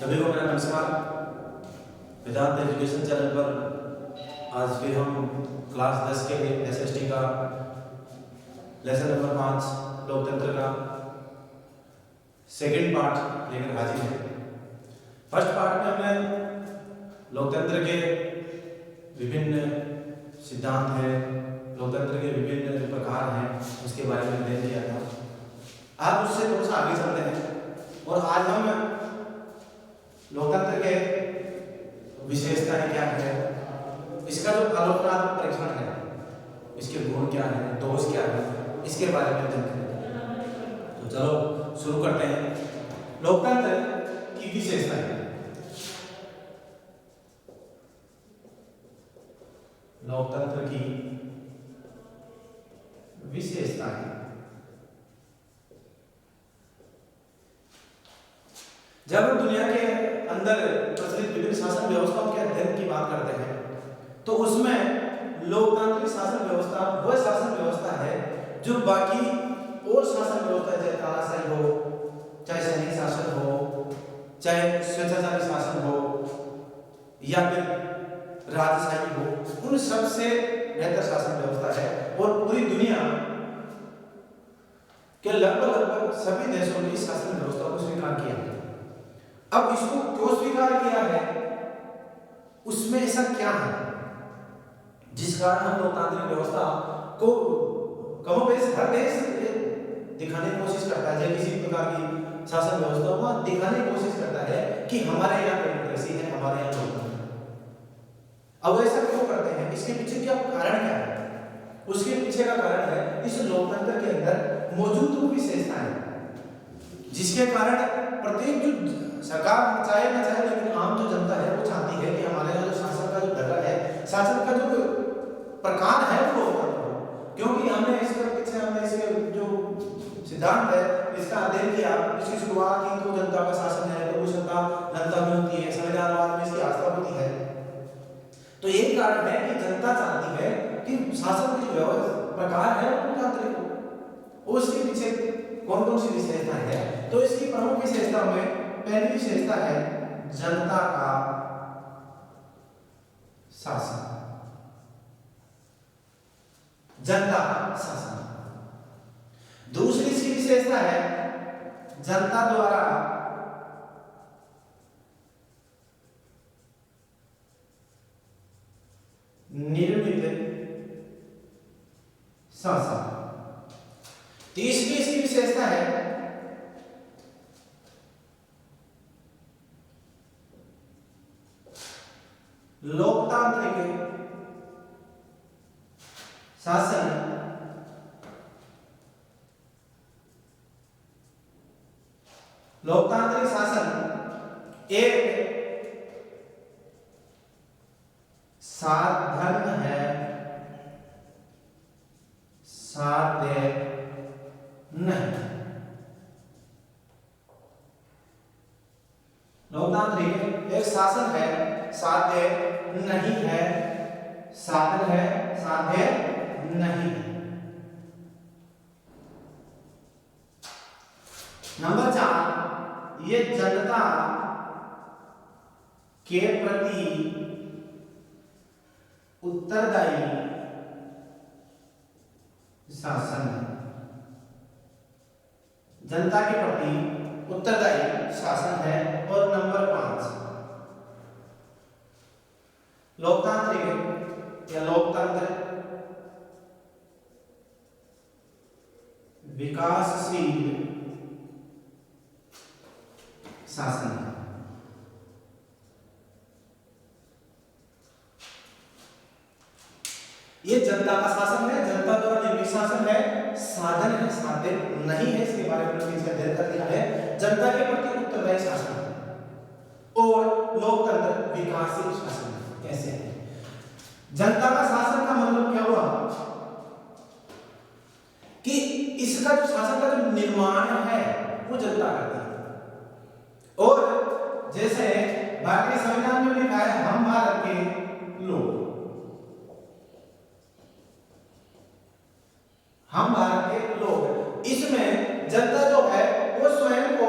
सभी को मेरा नमस्कार। वेदांत एजुकेशन चैनल पर आज फिर हम क्लास 10 के एसएसटी का लेसन नंबर 5 लोकतंत्र का सेकंड पार्ट लेकर हाजिर है। फर्स्ट पार्ट में हमने लोकतंत्र के विभिन्न सिद्धांत हैं, लोकतंत्र के विभिन्न जो प्रकार हैं उसके बारे में अध्ययन किया था। आज उससे थोड़ा सा आगे चलते हैं और आज हम लोकतंत्र के विशेषताएं क्या है, इसका जो आलोचनात्मक परीक्षण है, इसके गुण क्या है, दोष क्या है, इसके बारे में अध्ययन करेंगे। तो चलो शुरू करते हैं। लोकतंत्र की विशेषताएं। लोकतंत्र की विशेषताएं। जब हम दुनिया के अंदर प्रचलित विभिन्न शासन व्यवस्थाओं के अध्ययन की बात करते हैं तो उसमें लोकतांत्रिक शासन व्यवस्था वह शासन व्यवस्था है जो बाकी और शासन व्यवस्था चाहे तानाशाही हो, चाहे सैनिक शासन हो, चाहे स्वेच्छाचारी शासन हो या फिर राजशाही हो, उन सबसे बेहतर शासन व्यवस्था है। और पूरी दुनिया के लगभग सभी देशों ने इस शासन व्यवस्था को स्वीकार किया है। अब इसको क्यों स्वीकार किया है, उसमें ऐसा क्या है जिस कारण हम लोकतांत्रिक व्यवस्था को कमोबेश हर देश दिखाने की कोशिश करता है, चाहे किसी प्रकार की शासन व्यवस्था को दिखाने की कोशिश करता है कि हमारे यहाँ डेमोक्रेसी है, हमारे यहाँ लोकतंत्र है। अब ऐसा क्यों करते हैं, इसके पीछे क्या कारण क्या है? उसके पीछे का कारण है इस लोकतंत्र के अंदर मौजूद वो विशेषताएं जिसके कारण प्रत्येक जो सरकार चाहे ना चाहे लेकिन आम जो जनता है वो चाहती है कि हमारे यहाँ जो शासन का जो ढंग है, शासन का जो प्रकार है वो लोकतंत्र हो। क्योंकि हमने इसके पीछे इसके जो सिद्धांत है इसका अध्ययन किया। इसकी शुरुआत की तो जनता का शासन है, तो वो सत्ता जनता में होती है, संविधानवाद में इसकी आस्था होती है। तो यही कारण है कि जनता चाहती है कि शासन की जो प्रकार है वो लोकतांत्रिक हो। उसके पीछे कौन कौन सी विशेषताएं हैं? तो इसकी प्रमुख विशेषता में पहली विशेषता है जनता का शासन। जनता का शासन। दूसरी इसकी विशेषता है जनता द्वारा निर्मित शासन। तीसरी इसकी विशेषता है लोकतांत्रिक शासन। लोकतांत्रिक शासन एक साधन है, साध्य नहीं। लोकतांत्रिक एक शासन है, साध्य नहीं है, साधन है, साध्य नहीं है। नंबर 4, ये जनता के प्रति उत्तरदायी शासन है। जनता के प्रति उत्तरदायी शासन है। और नंबर 5, लोकतांत्रिक या लोकतंत्र विकासशील शासन है। ये जनता का शासन है, जनता द्वारा निर्मित शासन है, साधन है, साध्य नहीं है। इसके बारे में अध्ययन कर लिया है। जनता के प्रति उत्तरदायी शासन और लोकतंत्र विकासशील शासन कैसे है? जनता का शासन का मतलब क्या हुआ कि इसका जो शासन का जो निर्माण है वो जनता करती है। और जैसे भारतीय संविधान में लिखा है हम भारत के लोग, हम भारत के लोग, इसमें जनता जो है वो स्वयं को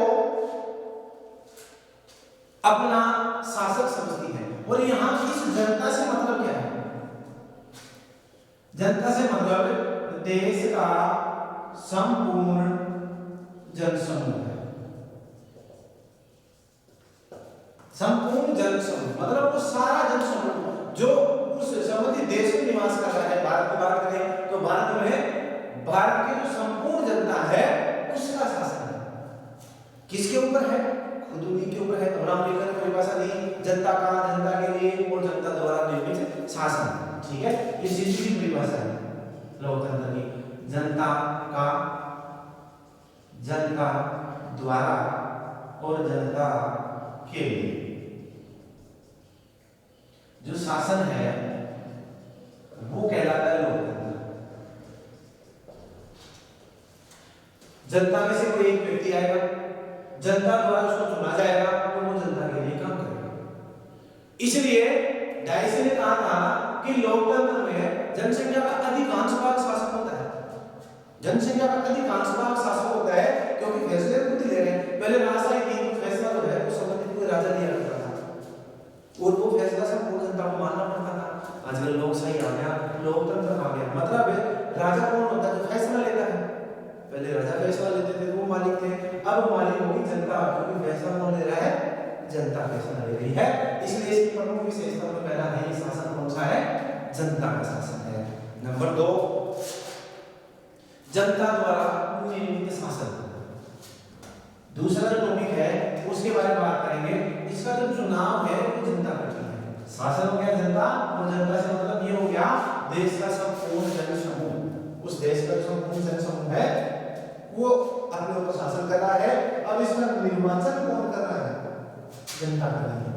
जनता से मतलब देश का संपूर्ण जनसमूह है। संपूर्ण जनसमूह मतलब वो सारा जनसमूह जो उस संबंधित देश में निवास कर रहा है। भारत की बात करें तो भारत में भारत की जो संपूर्ण जनता है उसका शासन है। किसके ऊपर है? खुद उन्हीं के ऊपर है। अब्राहम लिंकन की परिभाषा दी, जनता का, जनता के लिए और जनता द्वारा निर्मित शासन। ठीक है, ये सीधी सी परिभाषा है लोकतंत्र की। जनता का, जनता द्वारा और जनता के लिए जो शासन है वो कहलाता है लोकतंत्र। जनता में से कोई एक व्यक्ति आएगा, जनता द्वारा उसको चुना जाएगा और वो जनता के लिए काम करेगा। इसलिए डाइसी ने कहा था कि लोकतंत्र में जनसंख्या का अधिकांश भाग शासक होता है। जनसंख्या का अधिकांश भाग शासक होता है क्योंकि फैसले खुद ले रहे हैं। पहले राजशाही थी, फैसला जो है वो संबंधित कोई राजा लिया करता था और वो फैसला संपूर्ण जनता को मानना पड़ता था। आजकल लोकशाही आ गया, लोकतंत्र आ गया। मतलब राजा कौन होता है? जो फैसला लेता है। पहले राजा फैसला लेते थे, वो मालिक थे। अब मालिक होगी जनता, क्योंकि फैसला कौन ले रहा है? जनता फैसला ले रही है। इसलिए इसकी प्रमुख विशेषता में पहला है ये शासन कौन सा है? जनता का शासन है। नंबर 2, जनता द्वारा निर्मित शासन। दूसरा जो टॉपिक है उसके बारे में बात करेंगे। इसका जो चुनाव है वो जनता करती है। शासन हो गया जनता, और जनता से मतलब ये हो गया देश का संपूर्ण जनसमूह। उस देश का संपूर्ण जनसमूह है वो अपने ऊपर शासन कर रहा है। अब इसका निर्वाचन कौन कर रहा है? जनता कर रही है।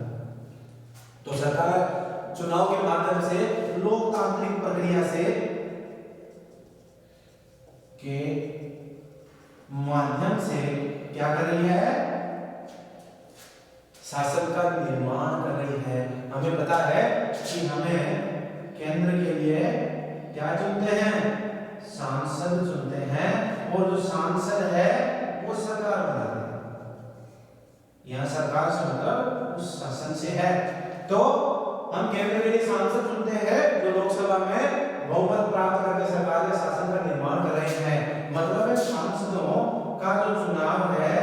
तो सरकार चुनाव के माध्यम से, लोकतांत्रिक प्रक्रिया से के माध्यम से क्या कर रही है? शासन का निर्माण कर रही है। हमें पता है कि हमें केंद्र के लिए क्या चुनते हैं? सांसद चुनते हैं, और जो सांसद है वो सरकार बनाती है। यहां सरकार से मतलब उस शासन से है। तो हम केंद्र के लिए सांसद चुनते हैं जो लोकसभा में बहुमत प्राप्त करके सरकार के शासन का निर्माण कर रहे हैं। मतलब है सांसदों का जो चुनाव है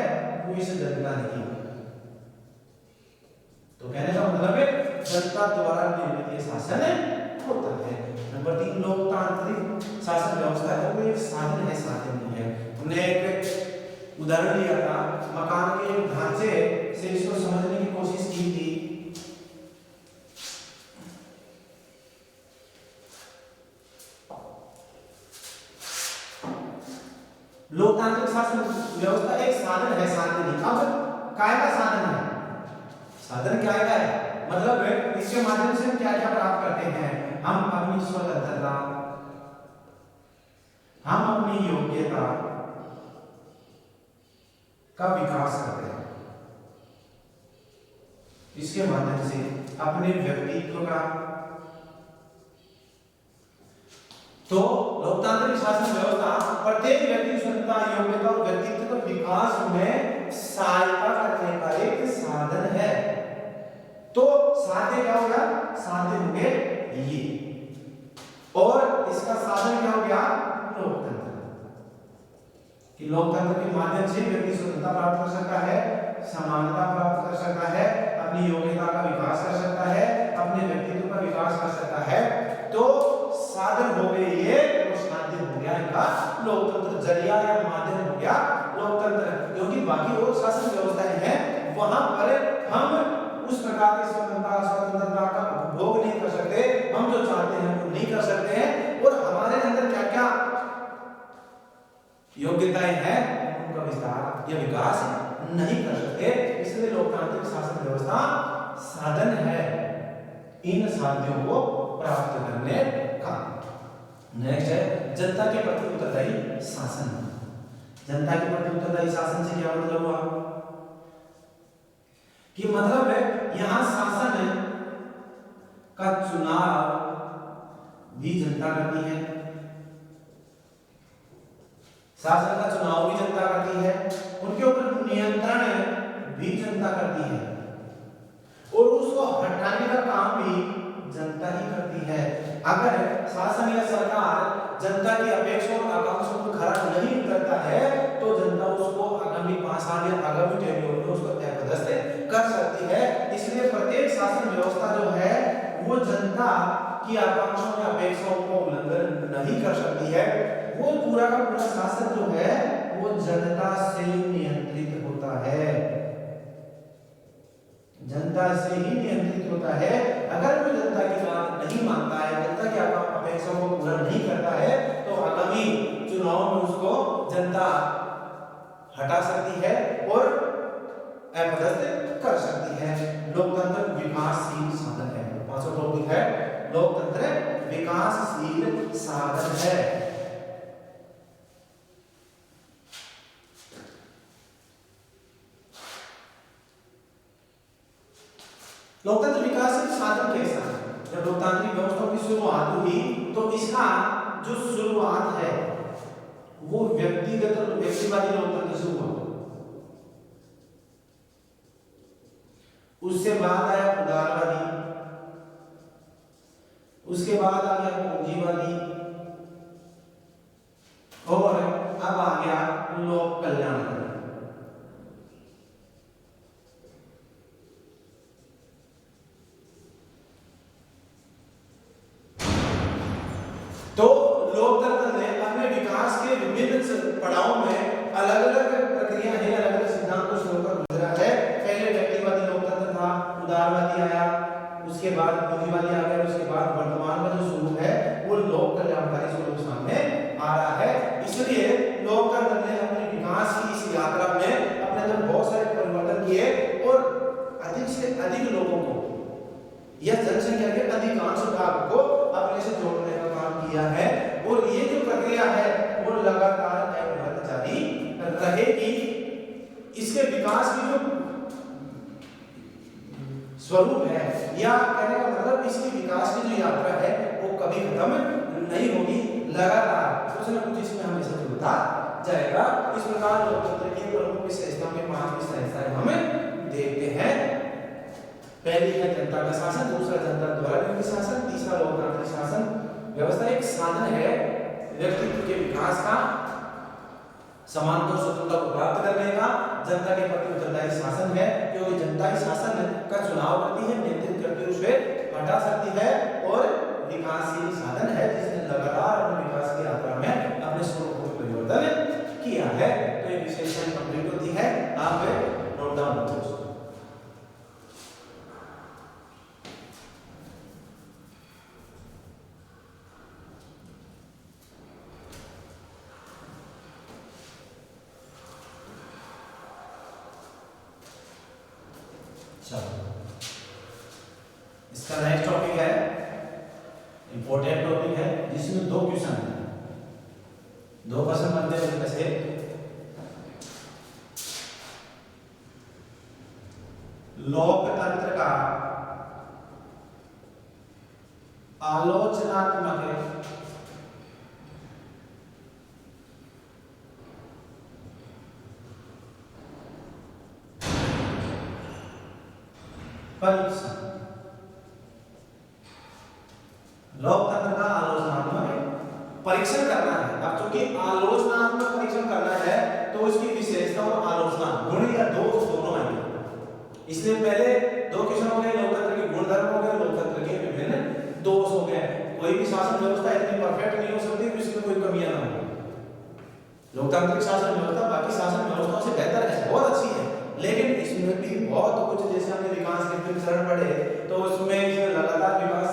वो इस जनता ने किया। तो कहने का मतलब है जनता द्वारा निर्मित शासन होता है। नंबर 3, लोकतांत्रिक शासन व्यवस्था है वो एक साधन है, साधन नहीं है। हमने एक उदाहरण लिया था, मकान के ढांचे से इसको समझने की कोशिश की थी। लोकतांत्रिक शासन व्यवस्था एक साधन है, साधन नहीं। अब काय का साधन है? साधन क्या है? मतलब इसके माध्यम से हम क्या क्या प्राप्त करते हैं? हम अपनी स्वतंत्रता, हम अपनी योग्यता का विकास करते हैं। इसके माध्यम से अपने व्यक्तित्व का, तो लोकतांत्रिक शासन व्यवस्था प्रत्येक व्यक्ति की स्वतंत्रता, योग्यता और व्यक्तित्व के विकास में सहायता करने का एक साधन है। तो साध्य क्या हो गया? साध्य हो गए ये, और इसका साधन क्या हो गया? लोकतंत्र। कि लोकतंत्र के माध्यम से व्यक्ति स्वतंत्रता प्राप्त कर सकता है, समानता प्राप्त कर सकता है, अपनी योग्यता का विकास कर सकता है, अपने व्यक्तित्व का विकास कर सकता है। तो साधन हो गए ये, और साध्य हो गया इनका लोकतंत्र। जरिया या माध्यम हो गया लोकतंत्र। क्योंकि बाकी और शासन व्यवस्थाएं हैं वहां पर हम उस प्रकार की स्वतंत्रता का उपभोग नहीं कर सकते। हम जो चाहते हैं वो नहीं कर सकते हैं, और हमारे अंदर क्या क्या योग्यताएं हैं उनका विस्तार या विकास नहीं कर सकते। इसलिए लोकतांत्रिक शासन व्यवस्था साधन है इन साध्यों को प्राप्त करने का। नेक्स्ट है जनता के प्रति उत्तरदायी शासन। जनता के प्रति उत्तरदायी शासन से क्या मतलब हुआ? कि मतलब है यहां शासन का चुनाव भी जनता करती है, शासन का चुनाव भी जनता करती है, उनके ऊपर नियंत्रण भी जनता करती है, और उसको हटाने का काम भी जनता ही करती है। अगर शासन या सरकार जनता की अपेक्षा और आकांक्षाओं को खरा नहीं करता है तो जनता उसको आगामी 5 साल या आगामी टेन्योर में उसको अपदस्थ कर सकती है। इसलिए प्रत्येक शासन व्यवस्था जो है वो जनता की आकांक्षाओं या अपेक्षाओं को उल्लंघन नहीं कर सकती है। वो पूरा का पूरा शासन जो है वो जनता से नियंत्रित होता है, जनता से ही नियंत्रित होता है। अगर कोई जनता की बात नहीं मानता है, जनता की अपेक्षाओं को पूरा नहीं करता है तो आगामी चुनाव में उसको जनता हटा सकती है और अपदस्थ कर सकती है। लोकतंत्र विकासशील साधन है। 5वां टॉपिक है लोकतंत्र विकासशील साधन है। लोकतंत्र विकासशील साधन कैसा है? जब लोकतांत्रिक व्यवस्था की शुरुआत हुई तो इसका जो शुरुआत है वो व्यक्तिवादी लोकतंत्र से हुआ। उससे बाद आया उदारवादी, उसके बाद आ गया पूंजीवादी और अब आ गया लोक कल्याणकारी। तो लोकतंत्र ने अपने विकास के विभिन्न पड़ावों में अलग-अलग प्रक्रिया है, अलग-अलग सिद्धांतों से होकर गुजरा है। पहले व्यक्तिवादी लोकतंत्र था, उदारवादी आया, उसके बाद पूंजीवादी आ गया, उसके बाद वर्तमान का जो स्वरूप है वो लोक कल्याणकारी स्वरूप सामने आ रहा है। इसलिए लोकतंत्र ने अपने विकास की इस यात्रा में अपने अंदर बहुत सारे परिवर्तन किए और अधिक से अधिक लोगों को या जनसंख्या के अधिकांश भाग को अपने से जोड़ने का काम किया है और ये जो प्रक्रिया है वो लगातार अविरत जारी रहेगी। इसके विकास की जो स्वरूप है या कहने का मतलब इसकी विकास की जो यात्रा है वो कभी खत्म नहीं होगी, लगातार कुछ न कुछ इसमें हमेशा जुड़ता जाएगा। इस प्रकार लोकतंत्र की प्रमुख विशेषताओं में 5 विशेषताएं हम देखते हैं। पहली है जनता का शासन, दूसरा जनता द्वारा नियुक्त शासन, तीसरा लोकतांत्रिक शासन व्यवस्था एक साधन है व्यक्तित्व के विकास का, समानता और स्वतंत्रता को प्राप्त करने का, जनता के प्रति उत्तरदायी शासन है क्योंकि जनता ही शासन का चुनाव करती है, नियंत्रित करती है, उसे हटा सकती है और विकासशील साधन है जिसने लगातार अपने विकास की यात्रा में अपने स्वरूप में परिवर्तन किया है। तो ये विशेषण कंप्लीट होती है। आप नोट डाउन करो। इसका नेक्स्ट टॉपिक है इंपॉर्टेंट टॉपिक है जिसमें 2 क्वेश्चन है, 2 क्वेश्चन बनते हैं उसमें से लोकतंत्र का आलोचनात्मक परीक्षण, लोकतंत्र का आलोचनात्मक परीक्षण करना है। अब चूंकि आलोचनात्मक परीक्षण करना है तो इसकी विशेषता और आलोचना गुण या दोष दोनों आएंगे। इसलिए पहले 2 क्वेश्चन हो गए, लोकतंत्र के गुण धर्म हो गए, लोकतंत्र के विभिन्न दोष हो गए। कोई भी शासन व्यवस्था इतनी परफेक्ट नहीं हो सकती कि इसमें कोई कमियां ना हो। लोकतांत्रिक शासन व्यवस्था बाकी शासन व्यवस्थाओं से बेहतर है, बहुत अच्छी है, लेकिन इसमें भी बहुत कुछ, जैसे हमने विकास के विभिन्न चरण पढ़े तो उसमें इसने लगातार विकास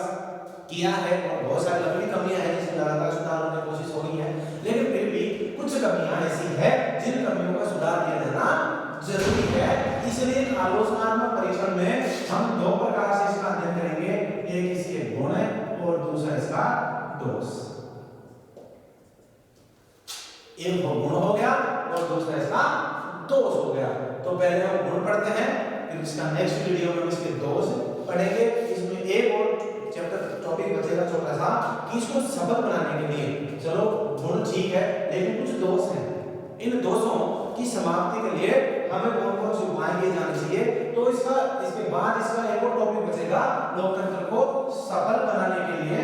किया है और बहुत सारी लंबी कमियां हैं जिसमें लगातार सुधार होने की कोशिश हो रही है, लेकिन फिर भी कुछ कमियां ऐसी है जिन कमियों का सुधार किया जाना जरूरी है। इसलिए आलोचनात्मक परीक्षण में हम 2 प्रकार से इसका अध्ययन करेंगे, एक इसके गुण और दूसरा इसका दोष। एक गुण हो गया और दूसरा इसका दोष हो गया। तो पहले हम गुण पढ़ते हैं, फिर इसका नेक्स्ट वीडियो में इसके दोष पढ़ेंगे। इसमें एक और चैप्टर टॉपिक बचेगा छोटा सा कि इसको सफल बनाने के लिए, चलो गुण ठीक है लेकिन कुछ दोष हैं, इन दोषों की समाप्ति के लिए हमें कौन-कौन से उपाय किए जाने चाहिए। तो इसके बाद इसका एक और टॉपिक बचेगा लोकतंत्र को सफल बनाने के लिए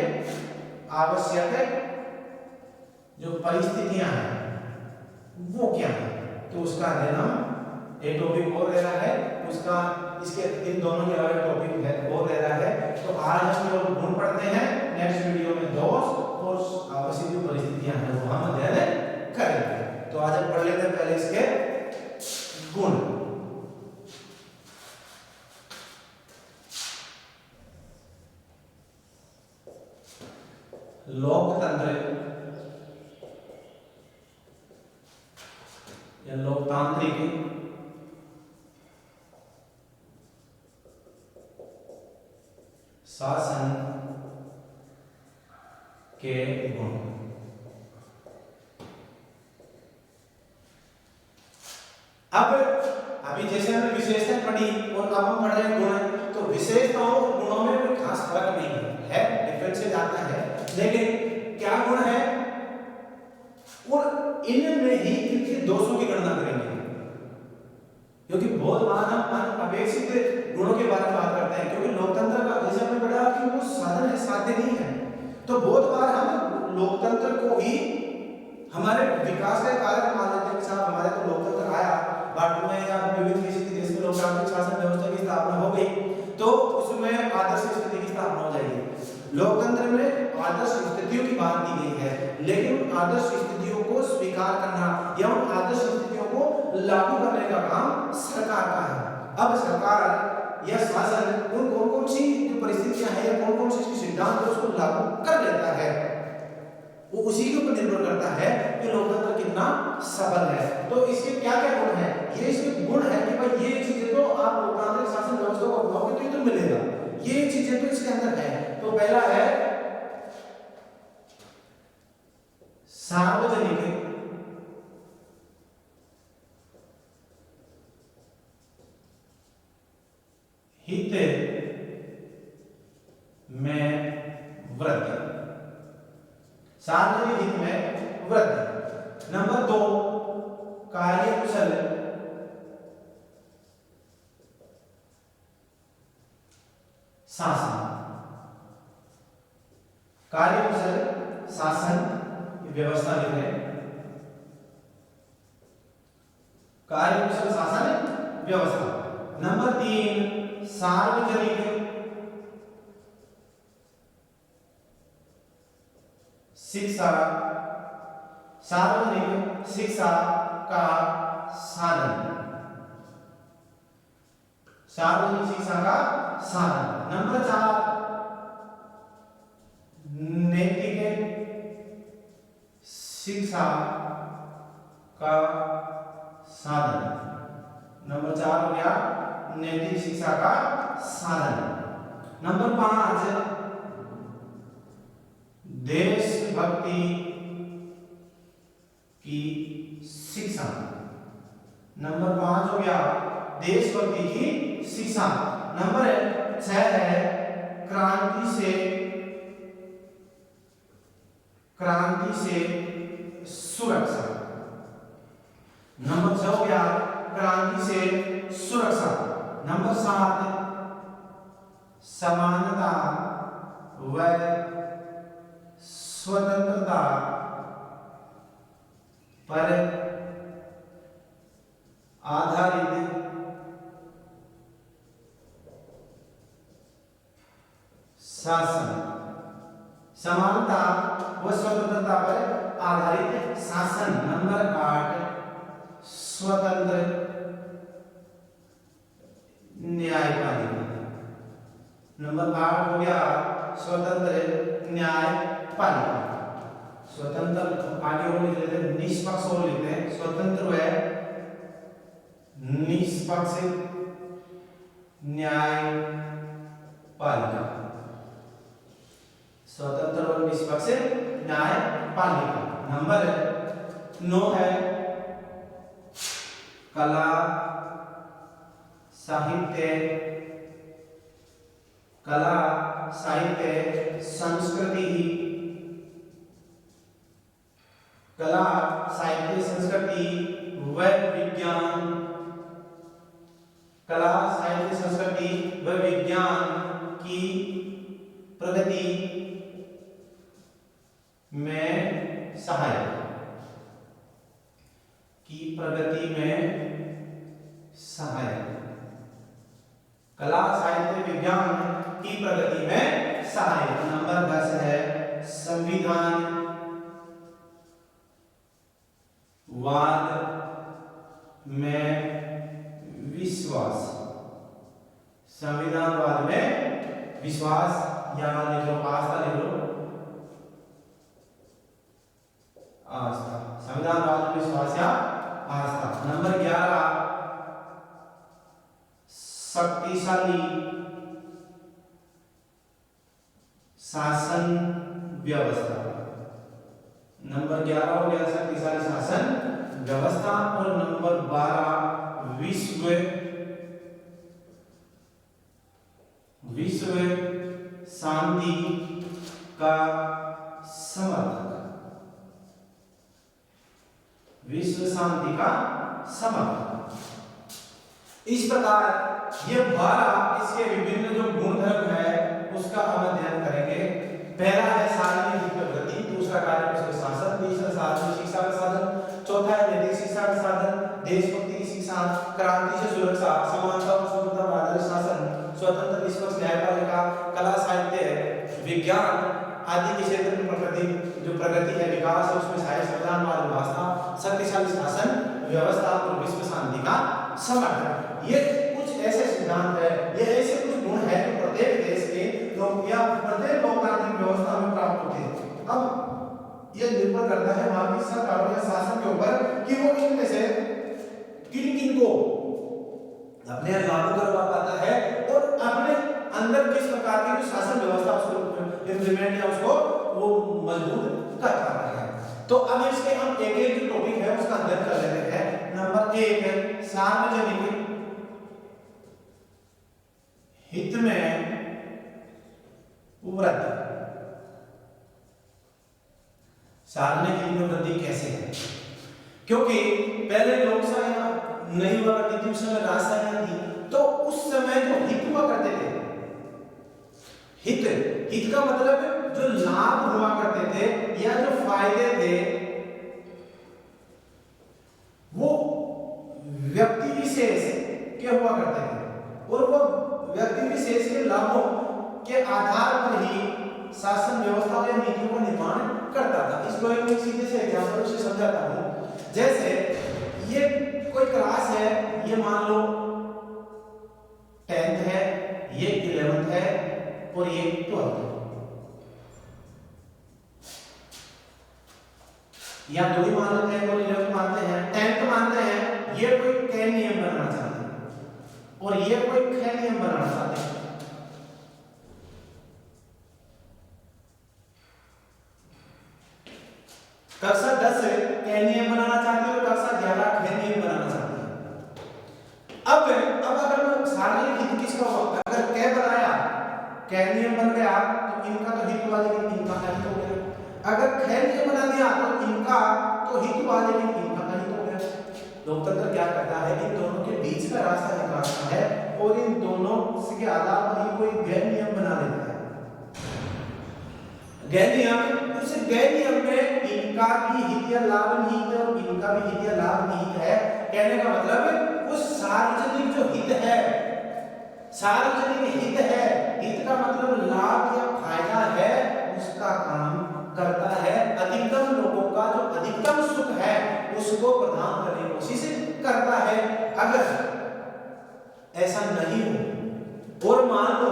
आवश्यक जो परिस्थितियां हैं वो क्या है, तो उसका अध्ययन हम एक टॉपिक और ले रहा है, उसका इसके इन दोनों के अलावा टॉपिक है और ले रहा है। तो आज हम केवल गुण पढ़ते हैं, नेक्स्ट वीडियो में दोष और आवश्यक जो परिस्थितियां हैं वो हम अध्ययन करेंगे। तो आज हम पढ़ लेते हैं पहले इसके गुण। लोकतंत्र या लोकतांत्रिक शासन के गुण। अब अभी जैसे हमने विशेषताएं पढ़ी और अब हम पढ़ रहे हैं गुण, तो विशेषताओं और गुणों में कोई खास फर्क नहीं है, डिफरेंशिएट आता है, लेकिन क्या गुण है और इनमें ही इनके दोषों की गणना करेंगे, क्योंकि बहुत बार हम अपेक्षित गुणों के बारे में बात करते हैं, क्योंकि लोकतंत्र का जैसे हमने पढ़ा कि वो साधन है, साध्य नहीं है। तो बहुत बार हम लोकतंत्र को ही हमारे विकास का कारक मान लेते हैं कि साहब हमारे तो लोकतंत्र आया, भारत में या विभिन्न किसी देश में लोकतांत्रिक शासन व्यवस्था की स्थापना हो गई, तो उसमें आदर्श स्थिति की स्थापना हो जाएगी। लोकतंत्र में आदर्श स्थितियों की बात की गई है, लेकिन आदर्श स्थितियों को स्वीकार करना या उन आदर्श स्थितियों को लागू करने का काम सरकार का है। अब सरकार या शासन उन कौन कौन सी जो परिस्थितियां हैं या कौन कौन से सिद्धांत है उसको लागू कर लेता है, वो उसी के ऊपर निर्भर करता है कि लोकतंत्र कितना सफल है। तो इसके क्या क्या गुण है, ये इसके गुण है कि भाई ये चीजें तो आप लोकतांत्रिक शासन व्यवस्था को अपनाओगे तो ये तो मिलेगा, ये चीजें तो इसके अंदर है। तो पहला है सार्वजनिक हित में वृद्धि, सार्वजनिक हित में वृद्धि। नंबर 2 कार्यकुशल शासन, कार्यकुशल शासन व्यवस्था लिख रहे हैं, कार्यकुशल शासन व्यवस्था। नंबर 3 सार्वजनिक शिक्षा, सार्वजनिक शिक्षा का साधन, सार्वजनिक शिक्षा का साधन। नंबर 4 नैतिक शिक्षा का साधन। नंबर 4 हो गया नैतिक शिक्षा का साधन। नंबर 5 देशभक्ति की शिक्षा। नंबर 5 हो गया देशभक्ति की शिक्षा। नंबर 6 है क्रांति से सुरक्षा। नंबर 6 हो गया क्रांति से सुरक्षा। नंबर 7 समानता व स्वतंत्रता पर आधारित शासन, समानता व स्वतंत्रता पर आधारित शासन। नंबर 8 स्वतंत्र न्यायपालिका। नंबर 8 हो गया स्वतंत्र न्यायपालिका। स्वतंत्र आगे और लिख लेते हैं, निष्पक्ष और लिखते हैं, स्वतंत्र है निष्पक्ष न्यायपालिका, स्वतंत्र और निष्पक्ष न्यायपालिका। नंबर 9 है कला साहित्य, कला साहित्य संस्कृति, कला साहित्य संस्कृति व विज्ञान, कला साहित्य संस्कृति व विज्ञान की प्रगति सहायक, की प्रगति में सहायक, कला साहित्य विज्ञान की प्रगति में सहायक। नंबर 10 है संविधान वाद में विश्वास, संविधानवाद में विश्वास, यहां लिख लो आस्था, लिख लो आस्था, संविधानवाद में विश्वास या आस्था। नंबर 11 शक्तिशाली शासन व्यवस्था, नंबर 11 हो गया शक्तिशाली शासन व्यवस्था। और नंबर 12 विश्व शांति का समर्थक, विश्व शांति का समर्थक। इस प्रकार ये 12 इसके विभिन्न जो गुणधर्म है उसका हम अध्ययन करेंगे। पहला है सार्वजनिक हित में वृद्धि, दूसरा कार्य पुस्तक शासन, तीसरा सार्वजनिक शिक्षा का साधन, चौथा है नैतिक शिक्षा का साधन, देशभक्ति की शिक्षा, क्रांति से सुरक्षा, समानता और स्वतंत्रता में आधारित शासन, स्वतंत्र निष्पक्ष न्यायपालिका, कला साहित्य विज्ञान आदि के क्षेत्र में प्रगति है, विकास है, उसमें सहायक संविधानवाद व्यवस्था, शक्तिशाली शासन व्यवस्था और विश्व शांति का समर्थन। ये कुछ ऐसे सिद्धांत है, ये ऐसे कुछ गुण है जो प्रत्येक देश के लोग या प्रत्येक लोकतांत्रिक व्यवस्था में प्राप्त होते हैं। अब ये निर्भर करता है वहां की सरकार या शासन के ऊपर कि वो इनमें से किन को अपने लागू करवा पाता है और अपने अंदर किस प्रकार की जो शासन व्यवस्था उसको इंप्लीमेंट या उसको वो मजबूत कर पाता है। तो अब इसके हम एक एक जो टॉपिक है उसका अध्ययन कर लेते हैं। नंबर 1 सार्वजनिक हित में वृद्धि। सार्वजनिक हित में वृद्धि कैसे है? क्योंकि पहले लोकशाही नहीं हुआ करती थी, उस समय राजशाही थी, तो उस समय जो हित हुआ करते थे, हित का मतलब जो लाभ हुआ करते थे या जो फायदे थे वो व्यक्ति विशेष के हुआ करते थे और वो व्यक्ति विशेष के लाभों के आधार पर ही शासन व्यवस्था या नीतियों का निर्माण करता था। इसको एक सीधे से एग्जांपल से समझाता हूं। जैसे ये कोई क्लास है, ये मान लो 10th है, ये 11th है और ये 12th है, या दो ही मान लेते हैं, कोई 11th मानते हैं, 10th मानते हैं। ये कोई क नियम बनाना चाहते हैं और ये कोई ख नियम बनाना चाहते हैं। कक्षा 10 क नियम बनाना चाहते हो, कक्षा 11 ख नियम बनाना चाहते हैं। अब अगर मैं सार्वजनिक हित किसका होगा? अगर क बनाया, क नियम बन गया तो इनका तो हित हुआ लेकिन इनका हित हो गया। अगर ख नियम बना दिया तो इनका तो हित हुआ लेकिन इनका हित हो गया। लोकतंत्र क्या करता है? इन दोनों के बीच का रास्ता निकालता है और इन दोनों के आधार पर ही कोई गैर नियम बना लेता है। गैर नियम, उस गैर नियम में इनका भी हित या लाभ निहित है और इनका भी हित या लाभ निहित है। कहने का मतलब उस सार्वजनिक जो हित है, सार्वजनिक हित है, हित का मतलब लाभ या फायदा है, उसका काम करता है। अधिकतम लोगों का जो अधिकतम सुख है उसको प्रदान करने की कोशिश करता है। अगर ऐसा नहीं हो और मान लो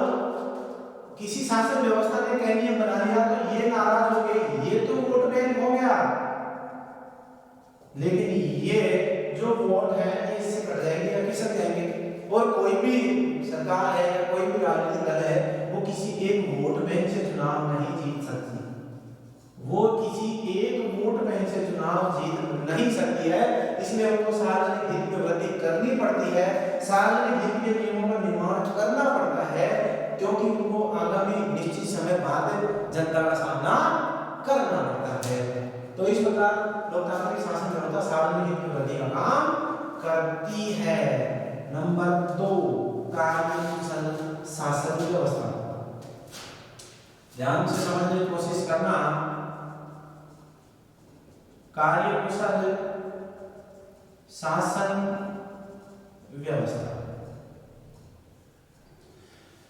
किसी शासन व्यवस्था ने कई नियम बना दिया तो ये नाराज हो गए, ये तो वोट बैंक हो गया, लेकिन ये जो वोट है ये इससे कट जाएंगे या खिसक जाएंगे। और कोई भी सरकार है या कोई भी राजनीतिक दल है वो किसी एक वोट बैंक से चुनाव नहीं जीत सकती, वो किसी एक वोट बैंक से चुनाव जीत नहीं सकती है। इसलिए उनको सार्वजनिक हित में वृद्धि करनी पड़ती है, सार्वजनिक हित के नियमों का निर्माण करना पड़ता है, क्योंकि उनको आगामी निश्चित समय बाद जनता का सामना करना पड़ता है। तो इस प्रकार लोकतांत्रिक शासन व्यवस्था सार्वजनिक हित में वृद्धि का काम करती है। नंबर 2 कानून शासन व्यवस्था। ध्यान से समझने की कोशिश करना। कार्यकुशल शासन व्यवस्था।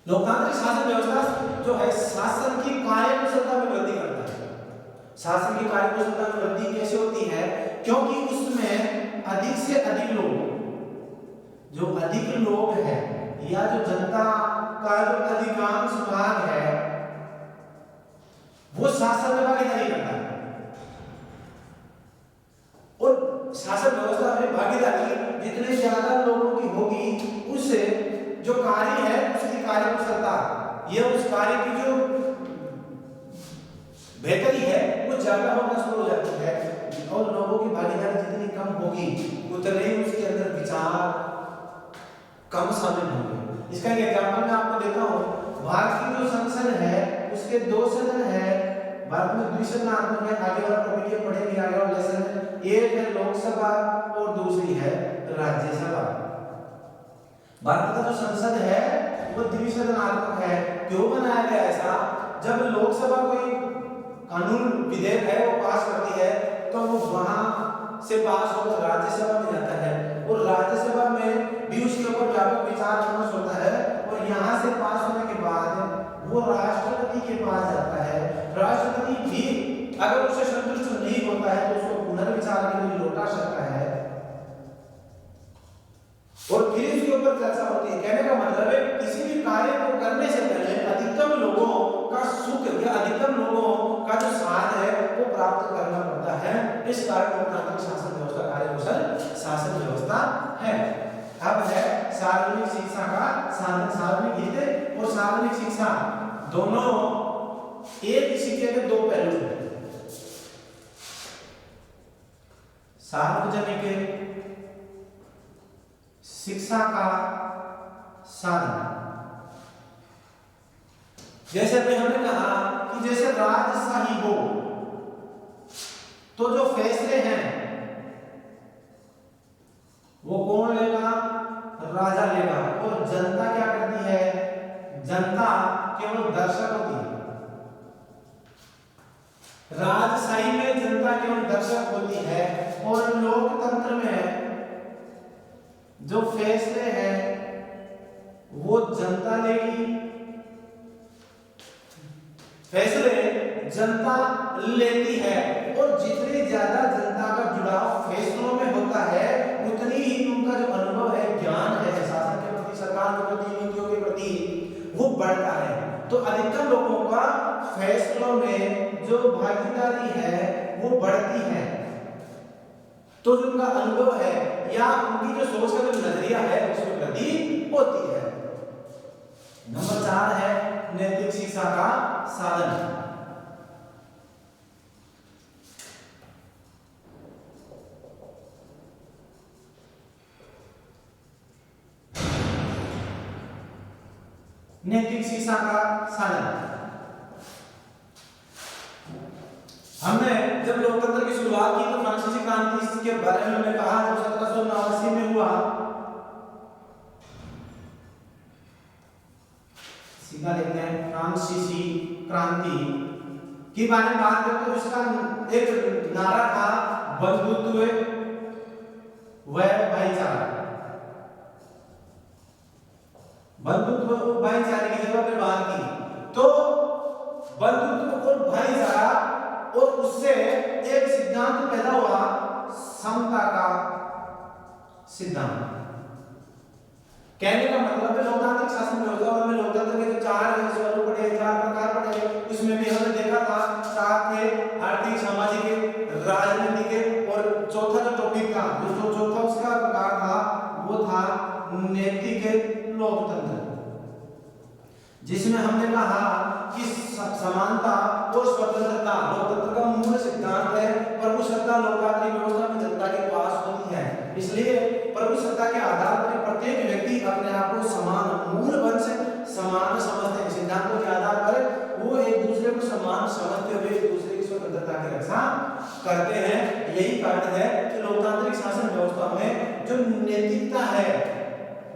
लोकतांत्रिक शासन व्यवस्था जो है शासन की कार्यकुशलता में वृद्धि करता है। शासन की कार्यकुशलता में वृद्धि कैसे होती है? क्योंकि उसमें अधिक से अधिक लोग, जो अधिक लोग हैं या जो जनता का जो अधिकांश भाग है वो शासन में भागीदारी करता है। और शासन व्यवस्था में भागीदारी जितने ज्यादा लोगों की होगी उससे जो कार्य है उसकी कार्यकुशलता या उस कार्य की जो बेहतरी है वो ज्यादा होना शुरू हो जाती है। और लोगों की भागीदारी जितनी कम होगी उतने ही उसके अंदर विचार कम शामिल होंगे। इसका एक एग्जांपल मैं आपको देता हूँ। भारत की जो संसद है उसके दो सदन है। भारत में द्विसदनात्मक है, आगे वाला टॉपिक पढ़ेंगे आगे वाला लेसन। एक है लोकसभा और दूसरी है राज्यसभा। भारत का जो संसद है वो द्विसदनात्मक है। क्यों बनाया गया ऐसा? जब लोकसभा कोई कानून विधेयक है वो पास करती है तो वो वहां से पास होकर राज्यसभा में जाता है और राज्यसभा में भी उसके ऊपर व्यापक विचार विमर्श होता है और यहाँ से पास होने के बाद वो राष्ट्रपति के पास जाता है। राष्ट्रपति भी अगर उससे संतुष्ट नहीं होता है तो उसको पुनर्विचार के लिए लौटा सकता है और फिर इसके ऊपर चर्चा होती है। कहने का मतलब है किसी भी कार्य को करने से पहले अधिकतम लोगों का सुख या अधिकतम लोगों का जो साथ है वो प्राप्त करना पड़ता है। इस कारण लोकतांत्रिक शासन व्यवस्था कार्यकुशल शासन व्यवस्था है। अब है सार्वजनिक शिक्षा का साधन। सार्वजनिक हित और सार्वजनिक शिक्षा दोनों एक सिक्के के दो पहलू हैं। सार्वजनिक शिक्षा का साधन, जैसे अभी हमने कहा कि जैसे राजशाही हो तो जो फैसले हैं वो कौन लेगा? राजा लेगा। और जनता क्या करती है? जनता केवल दर्शक होती है। राजशाही में जनता केवल दर्शक होती है और लोकतंत्र में जो फैसले हैं वो जनता लेगी। फैसले जनता लेती है और जितनी ज्यादा जनता का जुड़ाव फैसलों में होता है उतनी ही उनका जो अनुभव है, ज्ञान है शासन के प्रति, सरकार के प्रति, नीतियों के प्रति वो बढ़ता है। तो अधिकतर लोगों का फैसलों में जो भागीदारी है वो बढ़ती है। तो जो उनका अनुभव है या उनकी जो सोच का जो नजरिया है उसमें वृद्धि होती है। नंबर 4 है नैतिक शिक्षा का साधन। नैतिक शिक्षा का साधन हमने जब लोकतंत्र की शुरुआत की तो फ्रांसीसी क्रांति के बारे में हमने कहा जो 1789 में हुआ। सीधा लेते हैं फ्रांसीसी क्रांति की बारे में बात करते तो इसका एक नारा था बंधुत्व व भाईचारा। बंधुत्व और भाईचारे की जगह पे बात की तो बंधुत्व और भाईचारा और उससे एक सिद्धांत पैदा हुआ समता का सिद्धांत। कहने का मतलब है लोकतांत्रिक शासन व्यवस्था में लोकतंत्र के जो 4 स्वरूप पढ़े, 4 प्रकार पढ़े, उसमें भी हमने देखा था 7 थे आर्थिक, सामाजिक, राजनीतिक और चौथा जो टॉपिक था जो चौथा उसका प्रकार था वो था नैतिक लोकतंत्र, जिसमें हमने कहा कि समानता और स्वतंत्रता लोकतंत्र का मूल सिद्धांत है। प्रभुसत्ता लोकतांत्रिक व्यवस्था में जनता के पास होती है, इसलिए प्रभुसत्ता के आधार पर प्रत्येक व्यक्ति अपने आप को समान मूल वंश समान समझते हैं। सिद्धांतों के आधार पर वो एक दूसरे को समान समझते हुए एक दूसरे की स्वतंत्रता की रक्षा करते हैं। यही कारण है कि लोकतांत्रिक शासन व्यवस्था में जो नैतिकता है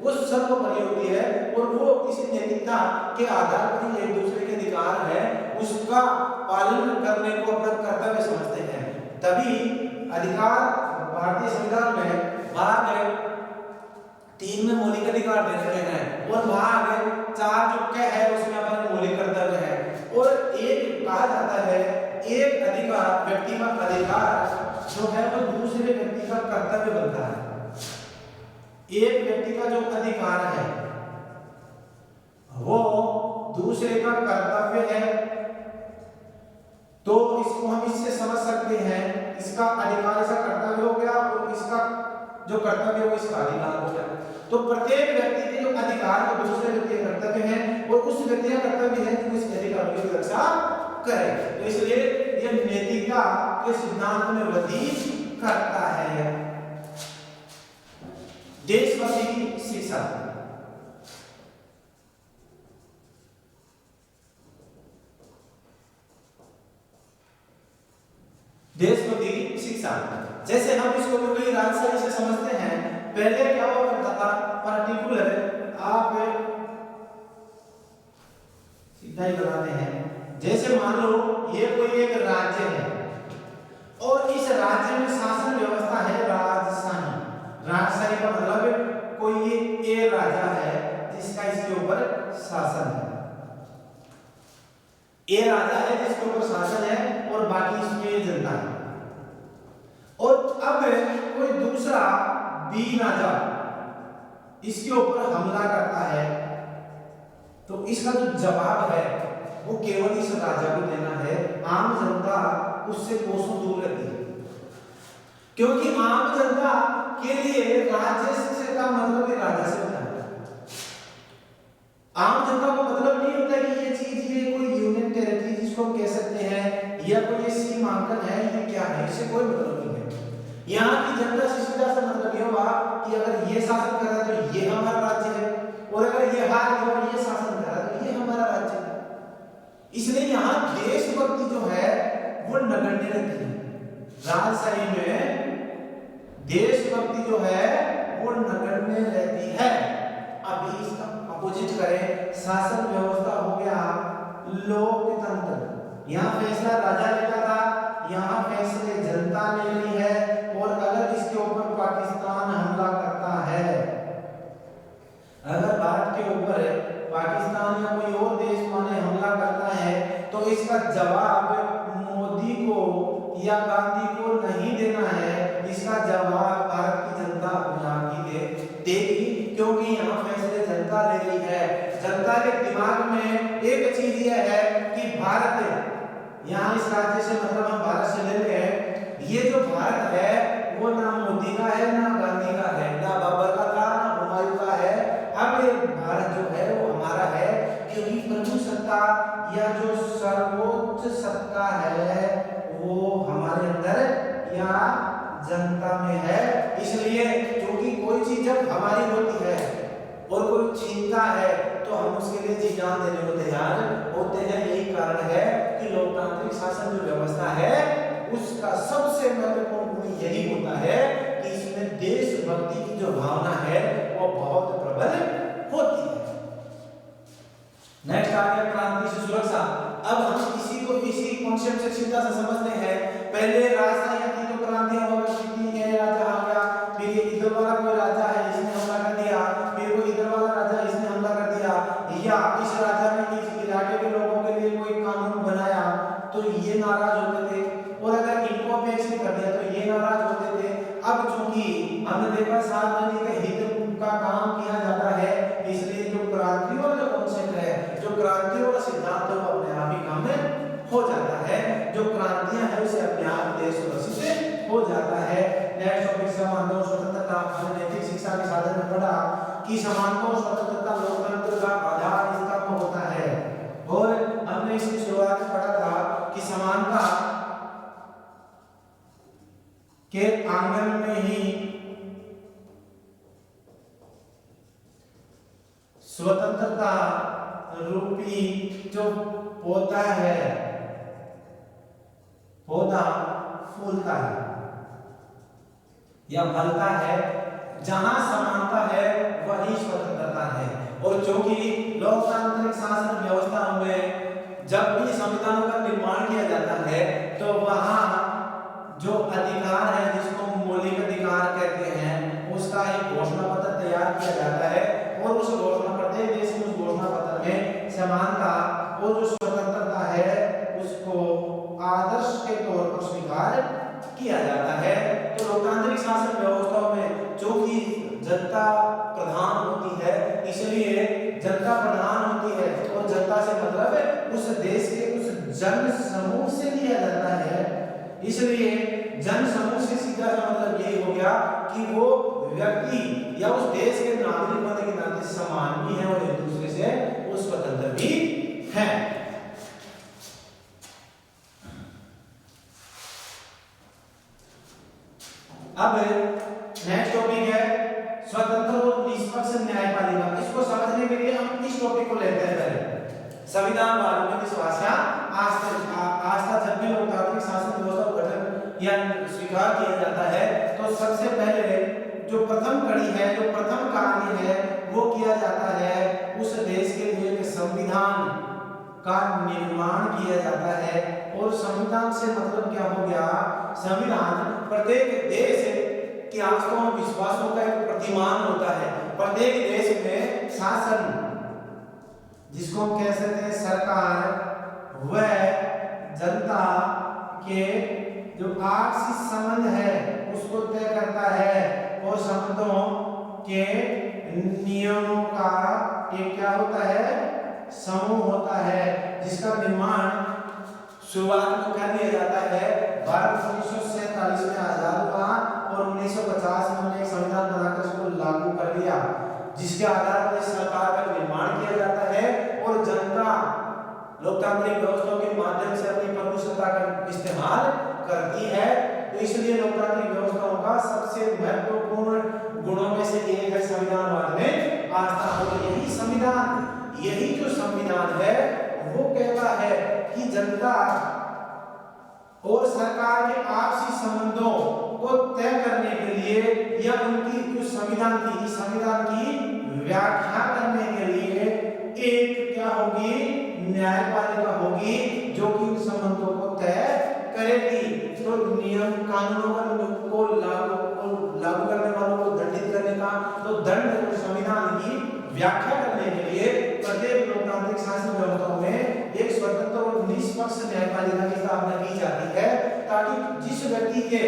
वो सर्वोपरि होती है और वो इसी नैतिकता के आधार पर एक दूसरे के अधिकार है उसका पालन करने को अपना कर्तव्य समझते हैं। तभी अधिकार भारतीय संविधान में भाग 3 में मौलिक अधिकार दे रखे हैं और भाग 4 जो क्या है उसमें हमारे मौलिक कर्तव्य है। और एक कहा जाता है एक अधिकार व्यक्ति का अधिकार जो है वो दूसरे व्यक्ति का कर्तव्य बनता है। एक व्यक्ति का जो अधिकार है वो दूसरे का कर्तव्य है। तो इसको हम इससे समझ सकते हैं इसका अधिकार इसका कर्तव्य हो गया और इसका जो कर्तव्य है वो इसका अधिकार हो गया। तो प्रत्येक व्यक्ति के जो अधिकार है दूसरे व्यक्ति का कर्तव्य है और उस व्यक्ति का कर्तव्य है कि इस अधिकार की रक्षा करे। तो इसलिए यह नैतिकता के सिद्धांत में वृद्धि करता है। देशभक्ति की शिक्षा, देशभक्ति की शिक्षा जैसे हम इसको कोई राजशाही से समझते हैं। पहले क्या हुआ करता था पर्टिकुलर आप सीधा ही लगाते हैं। जैसे मान लो ये कोई एक राज्य है और इस राज्य में शासन व्यवस्था है राजशाही। राजशाही का मतलब कोई एक राजा है जिसका इसके ऊपर शासन है। ए राजा है जिसके ऊपर शासन है और बाकी इसमें जनता है। और अब कोई दूसरा बी राजा इसके ऊपर हमला करता है तो इसका जो जवाब है वो केवल इस राजा को देना है। आम जनता उससे कोसों दूर रहती है क्योंकि आम जनता के लिए राज्य से का मतलब राजा से होता है। आम जनता को मतलब नहीं होता कि ये चीज ये कोई यूनियन टेरिटरी जिसको हम कह सकते हैं या कोई ये सीमांकन है ये क्या है, इससे कोई मतलब नहीं है। यहाँ की जनता से सीधा सा मतलब ये हुआ कि अगर ये शासन कर रहा है तो ये हमारा राज्य है और अगर ये हार गया और ये शासन कर रहा है तो ये हमारा राज्य है। इसलिए यहाँ देशभक्ति जो है वो नगण्य रहती है। राजशाही में देशभक्ति जो है वो नगण्य रहती है। अभी इसका अपोजिट करें, शासन व्यवस्था हो गया लोकतंत्र। यहाँ फैसला राजा लेता था, यहाँ फैसले जनता ले रही है। और अगर इसके ऊपर पाकिस्तान हमला करता है, अगर भारत के ऊपर पाकिस्तान या कोई और देश माने हमला करता है तो इसका जवाब मोदी को या गांधी को नहीं देना है। इसका जवाब भारत की जनता अपने आप ही देगी क्योंकि यहाँ फैसले जनता ले रही है। जनता के दिमाग में एक चीज यह है कि भारत, यहाँ इस राज्य से मतलब हम भारत से ले रहे हैं, ये जो भारत है वो ना मोदी का है ना गांधी का है ना बाबर का था ना हुमायूं का है। अब ये भारत जो है वो हमारा है क्योंकि प्रभु सत्ता या जो सर्वोच्च सत्ता है वो हमारे अंदर या जनता में है। इसलिए क्योंकि कोई चीज जब हमारी होती है और कोई छीनता है तो हम उसके लिए जी जान देने को तैयार होते हैं। यही कारण है कि लोकतांत्रिक शासन जो व्यवस्था है उसका सबसे महत्वपूर्ण गुण यही होता है कि इसमें देशभक्ति की जो भावना है वो बहुत प्रबल होती है। नेक्स्ट आ गया क्रांति से सुरक्षा। अब हम इसी कॉन्सेप्ट से सीधा से समझते हैं। पहले राजशाही थी तो क्रांतियां हुआ करती थी, ये राजा आ गया, फिर ये इधर वाला कोई राजा है इसने हमला कर दिया, फिर कोई इधर वाला राजा इसने हमला कर दिया, या इस राजा ने इस इलाके के लोगों के लिए कोई कानून बनाया तो ये नाराज होते थे और अगर इनको अपेक्षित कर दिया तो ये नाराज होते थे। अब चूंकि हमने देखा सार्वजनिक हित का काम किया जाता है इसलिए जो क्रांति वाला कॉन्सेप्ट है, जो क्रांति वाला सिद्धांत है वो अपने आप ही काम में हो जाता है। जो क्रांतियां है उसे अपने आप देश सुरक्षित हो जाता है। नेक्स्ट टॉपिक समानता और स्वतंत्रता। हमने नैतिक शिक्षा के साधन में पढ़ा कि समानता और स्वतंत्रता लोकतंत्र का आधार स्तंभ होता है। और हमने इसकी शुरुआत में पढ़ा था कि समानता के आंगन में ही स्वतंत्रता रूपी जो पौधा है, पौधा फूलता है या फलता है। जहां समानता है वही स्वतंत्रता है। और क्योंकि लोकतांत्रिक शासन व्यवस्था में जब भी संविधानों का निर्माण किया जाता है तो वहां जो अधिकार है तैयार किया जाता है और उस घोषणा प्रत्येक देश में उस घोषणा पत्र में समानता और जो स्वतंत्रता है उसको आदर्श के तौर पर स्वीकार किया जाता है। तो लोकतांत्रिक शासन व्यवस्था में चूंकि जनता प्रधान होती है, इसलिए जनता प्रधान होती है और जनता से मतलब उस देश के उस जन समूह से लिया जाता है। इसलिए जन समूह से सीधा सा मतलब यही हो गया कि वो व्यक्ति या उस देश के नागरिक होने के नाते समान भी है और एक दूसरे से वो स्वतंत्र भी है। अब नेक्स्ट टॉपिक है स्वतंत्र और निष्पक्ष न्यायपालिका। इसको समझने के लिए हम इस टॉपिक को लेते हैं। पहले संविधान में विश्वास या आस्था जब भी लोकतांत्रिक शासन व्यवस्था का गठन या स्वीकार किया जाता है तो सबसे पहले जो प्रथम कड़ी है, जो प्रथम कार्य है वो किया जाता है उस देश के लिए एक संविधान का निर्माण किया जाता है। और संविधान से मतलब क्या हो गया, संविधान प्रत्येक देश की आस्थाओं और विश्वासों का एक प्रतिमान होता है। प्रत्येक देश में शासन, जिसको हम कह सकते हैं सरकार, वह जनता के जो आपसी संबंध है उसको तय करता है और संबंधों के नियमों का एक क्या होता है, समूह होता है, जिसका निर्माण शुरुआत में कर दिया जाता है। भारत 1947 में आजाद हुआ और 1950 में हमने एक संविधान बनाकर उसको लागू कर दिया, जिसके आधार पर सरकार का निर्माण किया जाता है और जनता लोकतांत्रिक व्यवस्थाओं के माध्यम से अपनी प्रभुसत्ता का इस्तेमाल करती है। तो इसलिए लोकतांत्रिक व्यवस्थाओं का सबसे महत्वपूर्ण गुणों में से एक है संविधानवाद में आस्था। और यही जो संविधान है वो कहता है कि जनता और सरकार के आपसी संबंधों को तय करने के लिए या उनकी जो संविधान की व्याख्या करने के लिए एक क्या होगी, न्यायपालिका होगी जो कि उन संबंधों को तय करेगी। तो नियम कानूनों को लागू करने वालों को दंडित करने का तो दंड संविधान की व्याख्या करने के लिए प्रत्येक लोकतांत्रिक शासन व्यवस्था में एक स्वतंत्र और निष्पक्ष न्यायपालिका की स्थापना की जाती है, ताकि जिस व्यक्ति के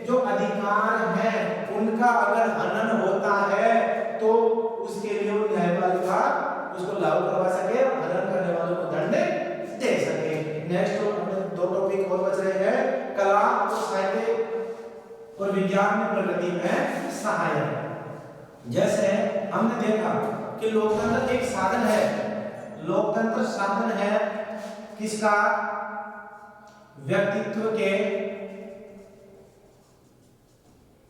जो अधिकार हैं उनका अगर हनन होता है तो उसके लिए वो न्यायपालिका उसको लागू करवा सके और हनन करने वालों को दंड दे सके। नेक्स्ट दो टॉपिक और बच रहे हैं, कला और साहित्य और विज्ञान में प्रगति में सहायक। जैसे हमने देखा कि लोकतंत्र एक साधन है, लोकतंत्र साधन है किसका, व्यक्तित्व के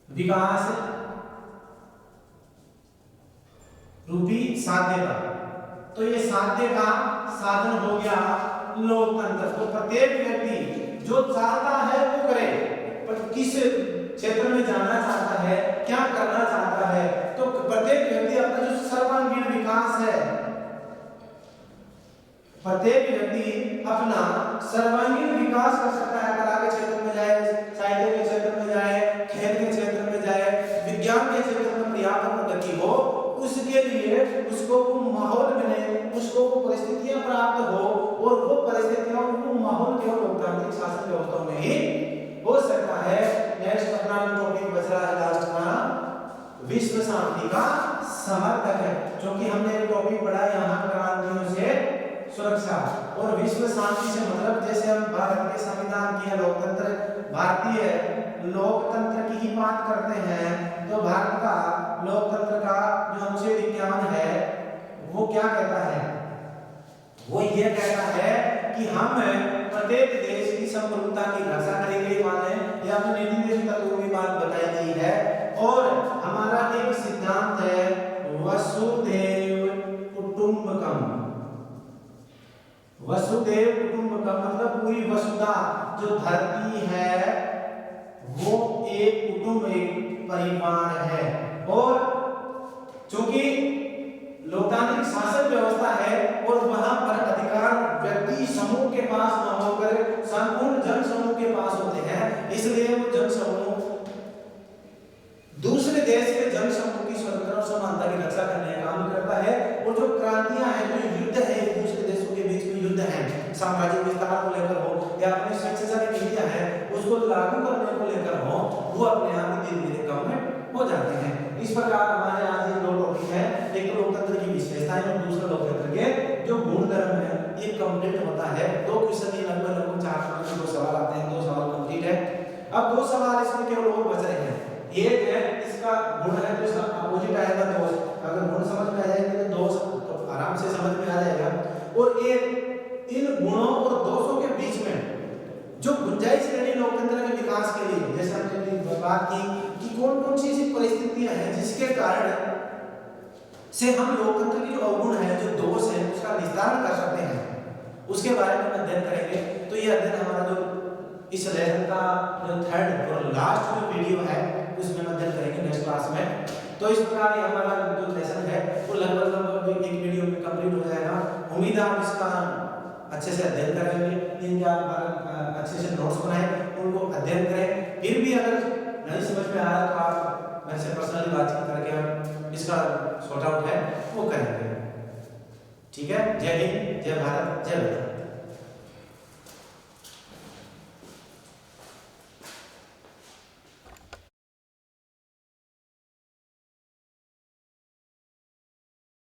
विकास रूपी साध्य का। तो ये साध्य का साधन हो गया लोकतंत्र। तो प्रत्येक व्यक्ति जो चाहता है वो करे, पर किस क्षेत्र में जाना चाहता है, क्या करना चाहता है, तो प्रत्येक व्यक्ति अपना जो सर्वांगीण विकास है, प्रत्येक व्यक्ति अपना सर्वांगीण विकास कर सकता है। कला के क्षेत्र में जाए, साहित्य के क्षेत्र में जाए, खेल के क्षेत्र में जाए, विज्ञान के क्षेत्र में पर्याप्त प्रगति हो, उसके लिए उसको वो माहौल मिले, उसको वो परिस्थितियां प्राप्त हो और वो परिस्थितियां वो माहौल केवल लोकतांत्रिक शासन व्यवस्था में ही हो सकता है। नेक्स्ट अपना टॉपिक बच रहा है लास्ट का, विश्व शांति का समर्थक है, क्योंकि हमने एक टॉपिक पढ़ा यहाँ क्रांतियों से सुरक्षा। और विश्व शांति से मतलब जैसे हम भारत के संविधान की लोकतंत्र, भारतीय लोकतंत्र की ही बात करते हैं, तो भारत का लोकतंत्र का जो अनुच्छेद 51 है वो क्या कहता है, वो ये कहता है कि हम प्रत्येक देश की संप्रभुता की रक्षा करेंगे, माने या तो निर्देश तत्वों की बात बताई गई है। और हमारा एक सिद्धांत है वसुधैव कुटुंबकम। वसुधैव कुटुंबकम मतलब पूरी वसुधा जो धरती है वो एक कुटुंब, एक परिवार है। और चूंकि लोकतांत्रिक शासन व्यवस्था है और वहां पर अधिकार व्यक्ति समूह के पास न होकर संपूर्ण जन समूह के पास होते हैं, इसलिए वो जन समूह दूसरे देश के जन समूह की स्वतंत्रता और समानता की और जो क्रांतियां हैं, जो युद्ध है एक दूसरे देशों के बीच में युद्ध है, साम्राज्य विस्तार को लेकर हो या अपनी स्वच्छता की नीतियां है उसको लागू करने को लेकर हो, वो अपने आप ही धीरे धीरे कम हो जाते हैं। इस प्रकार हमारे आज ये दो टॉपिक है, एक तो लोकतंत्र की विशेषताएं और दूसरा लोकतंत्र के जो गुणधर्म है, ये कंप्लीट होता है। दो क्वेश्चन ही लगभग 4 के 2 सवाल आते हैं, 2 सवाल कंप्लीट है। अब 2 सवाल इसमें केवल और बच रहे हैं। एक है इसका गुण है तो इसका अपोजिट आएगा दोष। अगर गुण समझ में आ जाएंगे तो दोष तो आराम से समझ में आ जाएगा। और एक इन गुणों और दोषों के बीच में जो गुंजाइश रहनी लोकतंत्र के विकास के लिए, जैसे हमने बात की कि कौन-कौन सी ऐसी परिस्थितियां हैं जिसके कारण से हम लोकतंत्र की जो अवगुण है, जो दोष है, उसका निस्तारण कर सकते हैं, उसके बारे में अध्ययन करेंगे। तो ये अध्ययन हमारा जो इस लेसन का जो थर्ड और लास्ट जो वीडियो है उसमें अध्ययन करेंगे नेक्स्ट क्लास में। तो इस प्रकार ये हमारा जो लेसन है वो लगभग एक वीडियो में कंप्लीट हो जाएगा। उम्मीद है आप इसका अच्छे से अध्ययन करेंगे, इनका अच्छे से नोट्स बनाएं, उनको अध्ययन करें। फिर भी अगर नहीं समझ में आ रहा तो आप मेरे से पर्सनली बातचीत करके हम इसका सॉर्ट आउट है वो करेंगे। ठीक है। जय हिंद, जय भारत, जय भारत।